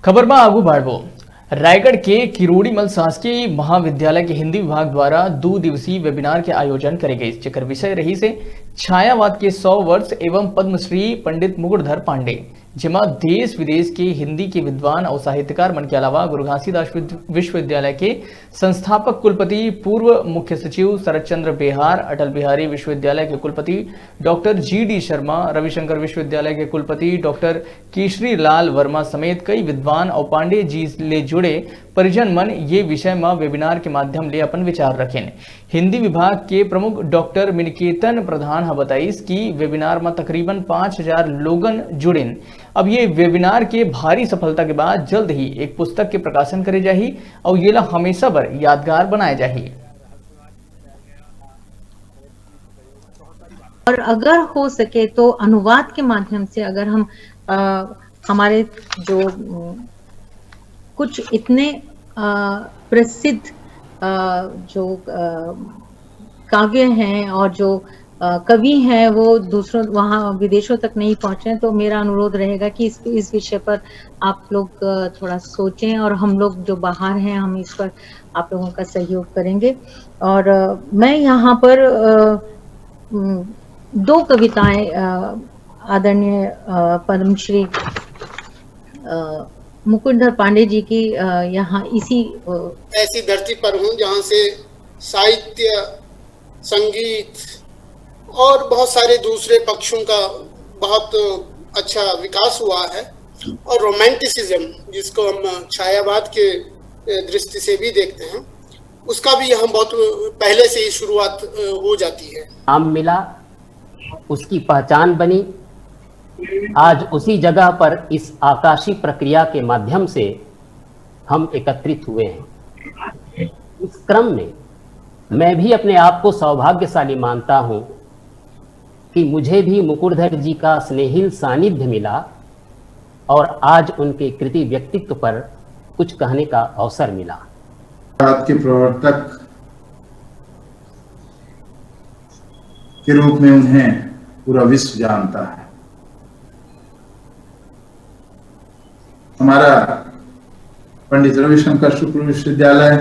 खबर में आगू बढ़ो। रायगढ़ के किरोड़ीमल शासकीय महाविद्यालय के हिंदी विभाग द्वारा 2 दिवसीय वेबिनार के आयोजन करे गए, जेकर विषय रही से छायावाद के 100 वर्ष एवं पद्मश्री पंडित मुकुटधर पांडे, जेमा देश विदेश के हिंदी के विद्वान और साहित्यकार मन के अलावा गुरु घासीदास विश्वविद्यालय के संस्थापक कुलपति पूर्व मुख्य सचिव शरद चंद्र बेहार, अटल बिहारी विश्वविद्यालय के कुलपति डॉक्टर जी.डी. शर्मा, रविशंकर विश्वविद्यालय के कुलपति डॉक्टर केशरी लाल वर्मा समेत कई विद्वान और पांडे जी ले जुड़े परिजन मन ये विषय में वेबिनार के माध्यम ले अपन विचार रखें। हिंदी विभाग के प्रमुख डॉक्टर मिनिकेतन प्रधान बताइस कि वेबिनार में तकरीबन 5000 लोगन जुड़ेन। अब ये वेबिनार के भारी सफलता के बाद जल्द ही एक पुस्तक के प्रकाशन करे जाही और ये ला हमेशा बर यादगार बनाए जाही। और अगर हो सके तो अनुवाद के माध्यम से अगर हम हमारे जो कुछ इतने प्रसिद्ध जो काव्य हैं और जो कवि हैं वो दूसरों वहाँ विदेशों तक नहीं पहुंचे, तो मेरा अनुरोध रहेगा कि इस विषय पर आप लोग थोड़ा सोचें और हम लोग जो बाहर हैं हम इस पर आप लोगों का सहयोग करेंगे। और मैं यहाँ पर 2 कविताएं आदरणीय पद्मश्री मुकुटधर पांडे जी की यहाँ इसी ऐसी धरती पर हूँ जहाँ से साहित्य, संगीत और बहुत सारे दूसरे पक्षों का बहुत अच्छा विकास हुआ है, और रोमांटिसिज्म जिसको हम छायावाद के दृष्टि से भी देखते हैं, उसका भी यहाँ बहुत पहले से ही शुरुआत हो जाती है। नाम मिला, उसकी पहचान बनी। आज उसी जगह पर इस आकाशीय प्रक्रिया के माध्यम से हम एकत्रित हुए हैं। इस क्रम में मैं भी अपने आप को सौभाग्यशाली मानता हूं कि मुझे भी मुकुटधर जी का स्नेहिल सानिध्य मिला और आज उनके कृति व्यक्तित्व पर कुछ कहने का अवसर मिला। भारत के प्रवर्तक के रूप में उन्हें पूरा विश्व जानता है। हमारा पंडित रविशंकर शुक्ल विश्वविद्यालय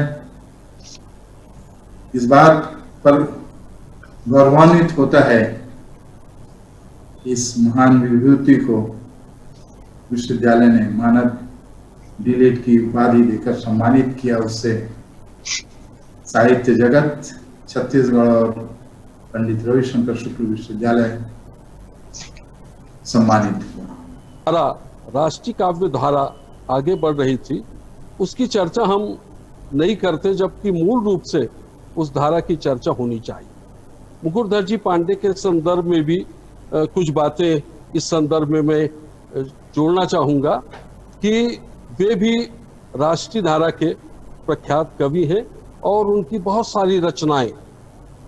इस बात पर गौरवान्वित होता है इस महान विभूति को विश्वविद्यालय ने मानद डीलिट की उपाधि देकर सम्मानित किया। उससे साहित्य जगत छत्तीसगढ़ और पंडित रविशंकर शुक्ल विश्वविद्यालय सम्मानित हुआ। राष्ट्रीय काव्य धारा आगे बढ़ रही थी, उसकी चर्चा हम नहीं करते, जबकि मूल रूप से उस धारा की चर्चा होनी चाहिए। मुकुटधर जी पांडे के संदर्भ में भी कुछ बातें इस संदर्भ में मैं जोड़ना चाहूँगा कि वे भी राष्ट्रीय धारा के प्रख्यात कवि हैं और उनकी बहुत सारी रचनाएं,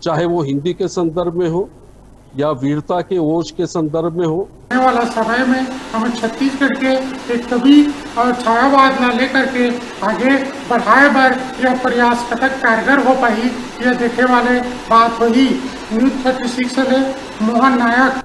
चाहे वो हिंदी के संदर्भ में हो या वीरता के ओज के संदर्भ में हो। आने वाला समय में हमें छत्तीसगढ़ के एक कवि और छायावाद न लेकर के आगे बढ़ाए बर यह प्रयास कतक कारगर हो पाई, यह देखे वाले बात हुई। न्यूज 36 से मोहन नायक।